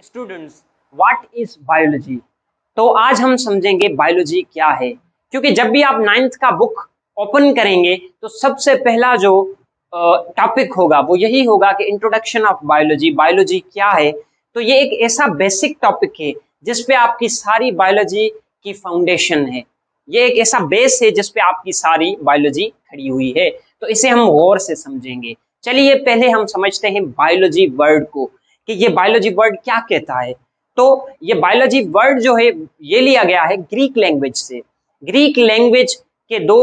Students, what is biology. तो आज हम समझेंगे बायोलॉजी क्या है, क्योंकि जब भी आप नाइन्थ का बुक ओपन करेंगे तो सबसे पहला जो टॉपिक होगा वो यही होगा कि इंट्रोडक्शन ऑफ बायोलॉजी, बायोलॉजी क्या है। तो ये एक ऐसा बेसिक टॉपिक है जिस पे आपकी सारी बायोलॉजी की फाउंडेशन है। ये एक ऐसा बेस है जिस पे आपकी सारी बायोलॉजी खड़ी हुई है। तो इसे हम गौर से समझेंगे। चलिए पहले हम समझते हैं बायोलॉजी वर्ड को, कि ये बायोलॉजी वर्ड क्या कहता है। तो ये बायोलॉजी वर्ड जो है ये लिया गया है ग्रीक लैंग्वेज से। ग्रीक लैंग्वेज के दो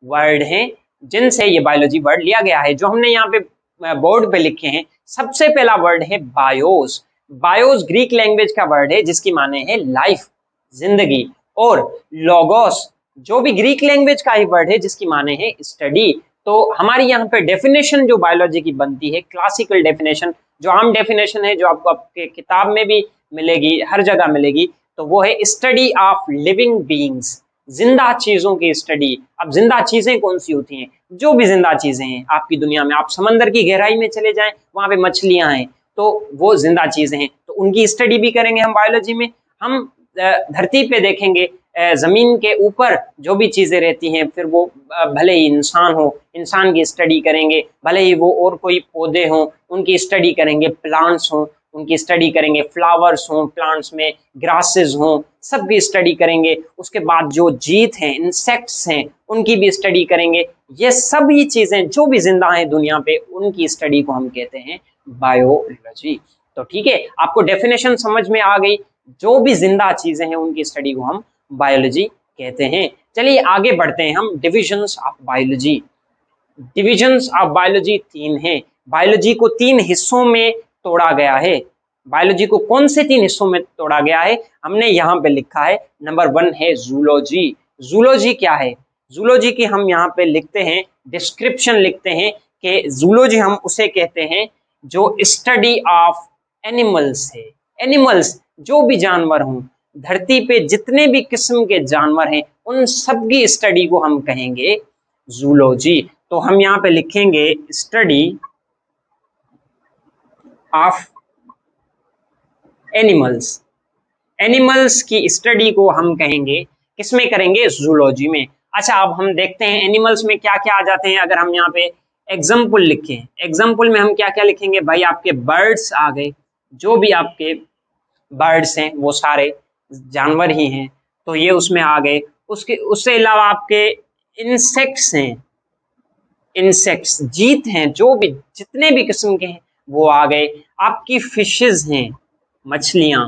वर्ड हैं जिनसे ये बायोलॉजी वर्ड लिया गया है, जो हमने यहाँ पे बोर्ड पे लिखे हैं। सबसे पहला वर्ड है बायोस। बायोस ग्रीक लैंग्वेज का वर्ड है जिसकी माने है लाइफ, जिंदगी। और लोगोस जो भी ग्रीक लैंग्वेज का ही वर्ड है जिसकी माने है स्टडी। तो हमारी यहाँ पे डेफिनेशन जो बायोलॉजी की बनती है, क्लासिकल डेफिनेशन, जो आम डेफिनेशन है, जो आपको आपके किताब में भी मिलेगी, हर जगह मिलेगी, तो वो है स्टडी ऑफ लिविंग बीइंग्स, जिंदा चीजों की स्टडी। अब जिंदा चीजें कौन सी होती हैं? जो भी जिंदा चीजें हैं आपकी दुनिया में, आप समंदर की गहराई में चले जाएं, वहां पे मछलियां हैं, तो वो जिंदा चीजें हैं, तो उनकी स्टडी भी करेंगे हम बायोलॉजी में। हम धरती पे देखेंगे, जमीन के ऊपर जो भी चीजें रहती हैं, फिर वो भले ही इंसान हो, इंसान की स्टडी करेंगे, भले ही वो और कोई पौधे हों उनकी स्टडी करेंगे, प्लांट्स हों उनकी स्टडी करेंगे, फ्लावर्स हों प्लांट्स में, ग्रासेस हों, सब की स्टडी करेंगे। उसके बाद जो जीत हैं, इंसेक्ट्स हैं, उनकी भी स्टडी करेंगे। ये सभी चीजें जो भी जिंदा हैं दुनिया पे, उनकी स्टडी को हम कहते हैं बायोलॉजी। तो ठीक है, आपको डेफिनेशन समझ में आ गई। जो भी जिंदा चीजें हैं उनकी स्टडी को हम बायोलॉजी कहते हैं। चलिए आगे बढ़ते हैं हम। Divisions of biology. Divisions of biology तीन हैं। बायोलॉजी को तीन हिस्सों में तोड़ा गया है। बायोलॉजी को कौन से तीन हिस्सों में तोड़ा गया है? हमने यहाँ पे लिखा है, नंबर 1 है जूलॉजी। जूलॉजी क्या है? जूलॉजी की हम यहाँ पे लिखते हैं, डिस्क्रिप्शन लिखते हैं कि जूलॉजी हम उसे कहते हैं जो स्टडी ऑफ एनिमल्स है। एनिमल्स जो भी जानवर हों, धरती पे जितने भी किस्म के जानवर हैं, उन सब की स्टडी को हम कहेंगे जूलॉजी। तो हम यहाँ पे लिखेंगे स्टडी ऑफ एनिमल्स। एनिमल्स की स्टडी को हम कहेंगे, किसमें करेंगे? जूलॉजी में। अच्छा, अब हम देखते हैं एनिमल्स में क्या क्या आ जाते हैं। अगर हम यहाँ पे एग्जाम्पल लिखें, एग्जाम्पल में हम क्या क्या लिखेंगे? भाई आपके बर्ड्स आ गए, जो भी आपके बर्ड्स हैं वो सारे जानवर ही हैं, तो ये उसमें आ गए। उससे अलावा आपके इंसेक्ट्स हैं, इंसेक्ट्स जीत हैं, जो भी जितने भी किस्म के हैं वो आ गए। आपकी फिशेज हैं, मछलियां,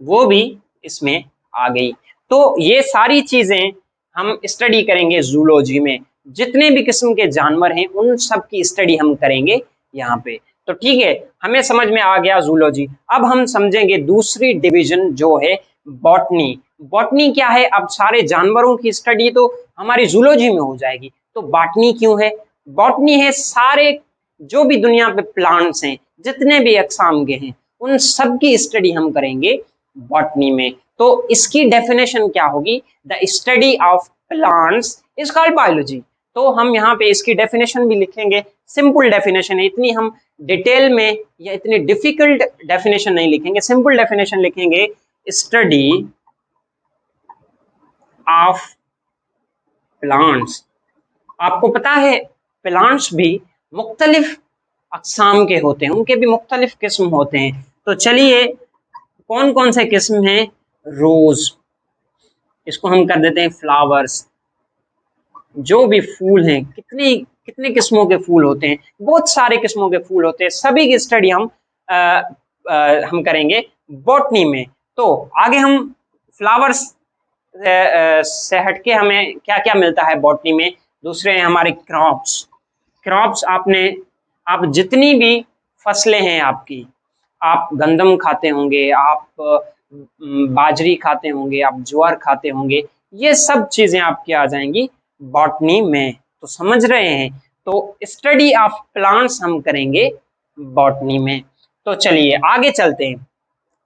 वो भी इसमें आ गई। तो ये सारी चीजें हम स्टडी करेंगे जूलॉजी में। जितने भी किस्म के जानवर हैं उन सब की स्टडी हम करेंगे यहाँ पे। तो ठीक है, हमें समझ में आ गया जूलॉजी। अब हम समझेंगे दूसरी डिवीजन जो है बॉटनी। बॉटनी क्या है? अब सारे जानवरों की स्टडी तो हमारी जूलॉजी में हो जाएगी, तो बॉटनी क्यों है? बॉटनी है सारे जो भी दुनिया पे प्लांट्स हैं, जितने भी अकसाम के हैं, उन सब की स्टडी हम करेंगे बॉटनी में। तो इसकी डेफिनेशन क्या होगी? The study of plants is called biology. तो हम यहाँ पे इसकी डेफिनेशन भी लिखेंगे। सिंपल डेफिनेशन है, इतनी हम डिटेल में या इतनी डिफिकल्ट डेफिनेशन नहीं लिखेंगे, सिंपल डेफिनेशन लिखेंगे। Study of plants. आपको पता है प्लांट्स भी मुख्तलिफ अकसाम के होते हैं, उनके भी मुख्तलिफ किस्म होते हैं। तो चलिए कौन कौन से किस्म हैं? रोज, इसको हम कर देते हैं फ्लावर्स। जो भी फूल हैं, कितने कितने किस्मों के फूल होते हैं, बहुत सारे किस्मों के फूल होते हैं, सभी की स्टडी हम करेंगे बॉटनी में। तो आगे हम फ्लावर्स से हटके हमें क्या क्या मिलता है बॉटनी में? दूसरे हैं हमारे क्रॉप्स। क्रॉप्स आप जितनी भी फसलें हैं आपकी, आप गंदम खाते होंगे, आप बाजरी खाते होंगे, आप ज्वार खाते होंगे, ये सब चीजें आपकी आ जाएंगी बॉटनी में। तो समझ रहे हैं? तो स्टडी ऑफ प्लांट्स हम करेंगे बॉटनी में। तो चलिए आगे चलते हैं।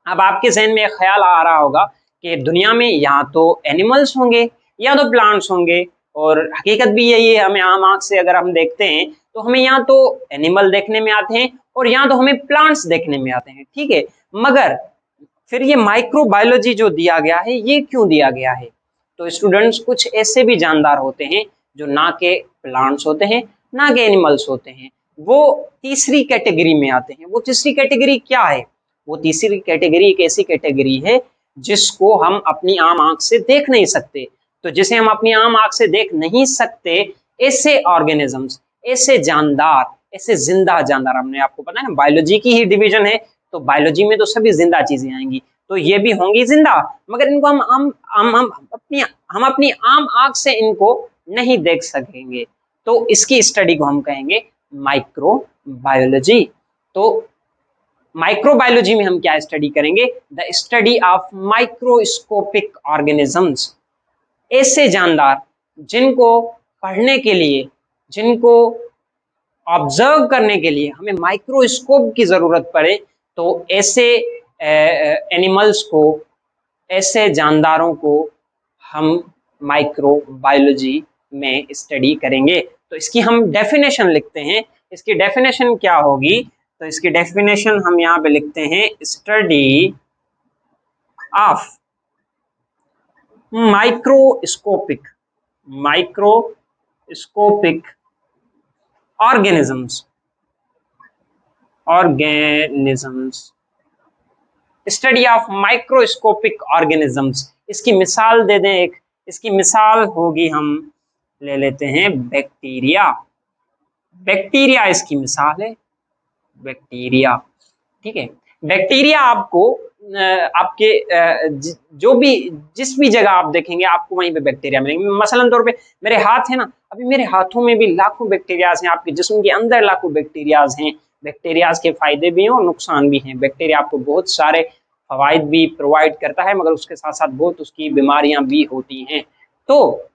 अब आपके जहन में ख्याल आ रहा होगा कि दुनिया में या तो एनिमल्स होंगे या तो प्लांट्स होंगे, और हकीकत भी यही है। हमें आम आंख से अगर हम देखते हैं तो हमें यहाँ तो एनिमल देखने में आते हैं और यहाँ तो हमें प्लांट्स देखने में आते हैं, ठीक है। मगर फिर ये माइक्रोबायोलॉजी जो दिया गया है ये क्यों दिया गया है? तो स्टूडेंट्स कुछ ऐसे भी जानदार होते हैं जो ना के प्लांट्स होते हैं ना के एनिमल्स होते हैं, वो तीसरी कैटेगरी में आते हैं। वो तीसरी कैटेगरी क्या है? वो तीसरी कैटेगरी एक ऐसी कैटेगरी है जिसको हम अपनी आम आंख से देख नहीं सकते। तो जिसे हम अपनी आम आंख से देख नहीं सकते, ऐसे ऑर्गेनिजम्स, ऐसे जानदार, ऐसे जिंदा जानदार, हमने आपको पता है ना बायोलॉजी की ही डिवीजन है, तो बायोलॉजी में तो सभी जिंदा चीजें आएंगी, तो ये भी होंगी जिंदा, मगर इनको हम अपनी आम आंख से इनको नहीं देख सकेंगे, तो इसकी स्टडी को हम कहेंगे माइक्रोबायोलॉजी। तो माइक्रोबायोलॉजी में हम क्या स्टडी करेंगे? The study of microscopic organisms, ऐसे जानदार जिनको पढ़ने के लिए, जिनको ऑब्जर्व करने के लिए हमें माइक्रोस्कोप की जरूरत पड़े, तो ऐसे एनिमल्स को, ऐसे जानदारों को हम माइक्रोबायोलॉजी में स्टडी करेंगे। तो इसकी हम डेफिनेशन लिखते हैं। इसकी डेफिनेशन क्या होगी? तो इसकी डेफिनेशन हम यहाँ पे लिखते हैं, study of microscopic organisms, study of microscopic organisms. इसकी मिसाल दे दें एक, इसकी मिसाल होगी, हम ले लेते हैं बैक्टीरिया। बैक्टीरिया इसकी मिसाल है, बैक्टीरिया, ठीक है। बैक्टीरिया आपको आपके जो भी, जिस भी जगह आप देखेंगे आपको वहीं पे बैक्टीरिया मिलेंगे। मसलन तौर पे मेरे हाथ है ना, अभी मेरे हाथों में भी लाखों बैक्टीरियाज हैं, आपके जिस्म के अंदर लाखों बैक्टीरियाज हैं। बैक्टीरियाज के फायदे भी हैं और नुकसान भी हैं। बैक्टीरिया आपको बहुत सारे फवाइद भी प्रोवाइड करता है, मगर उसके साथ साथ बहुत उसकी बीमारियां भी होती हैं। तो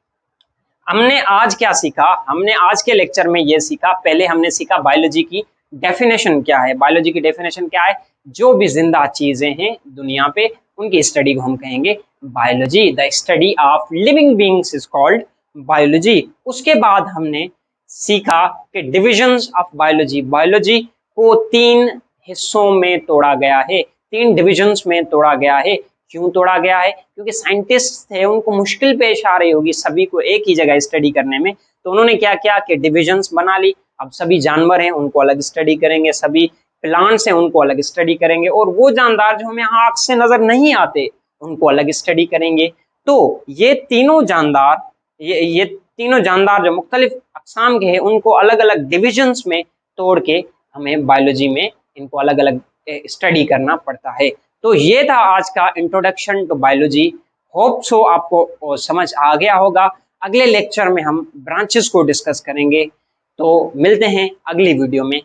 हमने आज क्या सीखा? हमने आज के लेक्चर में ये सीखा, पहले हमने सीखा बायोलॉजी की डेफिनेशन क्या है। बायोलॉजी की डेफिनेशन क्या है? जो भी जिंदा चीजें हैं दुनिया पे उनकी स्टडी को हम कहेंगे biology. The study of living beings is called biology. उसके बाद हमने सीखा कि डिविजन्स ऑफ बायोलॉजी, बायोलॉजी को 3 हिस्सों में तोड़ा गया है, 3 डिविजन्स में तोड़ा गया है। क्यों तोड़ा गया है? क्योंकि साइंटिस्ट थे, उनको मुश्किल पेश आ रही होगी सभी को एक ही जगह स्टडी करने में, तो उन्होंने क्या किया कि डिविजन्स बना ली। अब सभी जानवर हैं उनको अलग स्टडी करेंगे, सभी प्लांट्स हैं उनको अलग स्टडी करेंगे, और वो जानदार जो हमें आंख से नजर नहीं आते उनको अलग स्टडी करेंगे। तो ये तीनों जानदार, ये तीनों जानदार जो मुख्तलिफ अक़साम के हैं, उनको अलग अलग डिविजन्स में तोड़ के हमें बायोलॉजी में इनको अलग अलग स्टडी करना पड़ता है। तो ये था आज का introduction to biology. Hope so आपको समझ आ गया होगा। अगले लेक्चर में हम ब्रांचेस को डिस्कस करेंगे। तो मिलते हैं अगली वीडियो में।